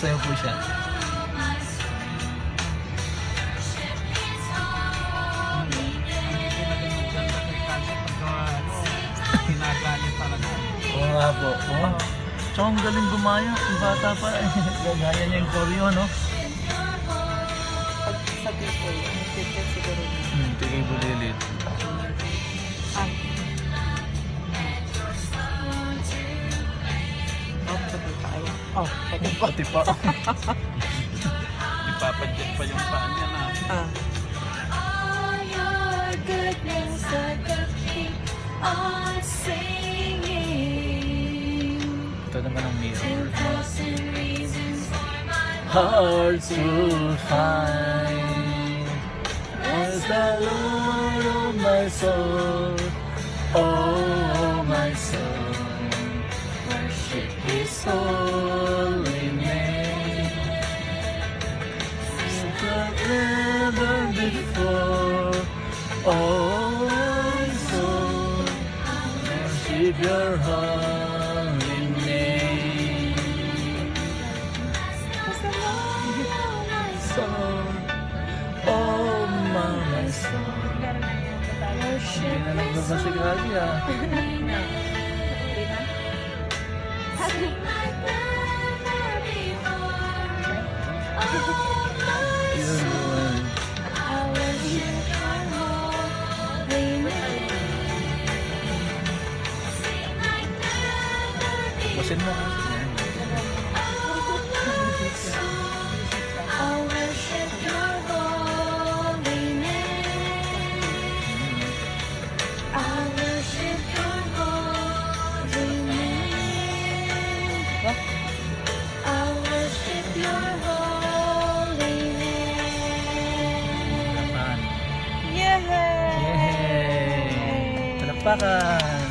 Sayo po siya. Oo nga po. Oo. Tsaka ang galing gumaya. Yung bata pa. Gagaya niya yung choreo, no? Pag sa people, ang ticket siguro. Tigay bulilit. Ah. Oh, pati pa kayo. Oh, pati pa. Pati pa. Ipapadyak pa yung paan niya na. Ah. All your goodness I could keep on singing. Ito naman ang mirror. 10,000 reasons for my Hard to find as the Lord of my soul. Oh, my soul. Worship His holy name. Like never before. Oh, my soul. Worship Your holy name. Soul. Oh, my soul. Hindi na nagbabasig lagi ah. Sing like never before. Yun yun. I worship Your holy name. Sing like never before. Basin mo kasi yan. I worship Your holy name. I worship Your holy name. I worship Your holy name. Naman. Yay! Yay! Palakpakan!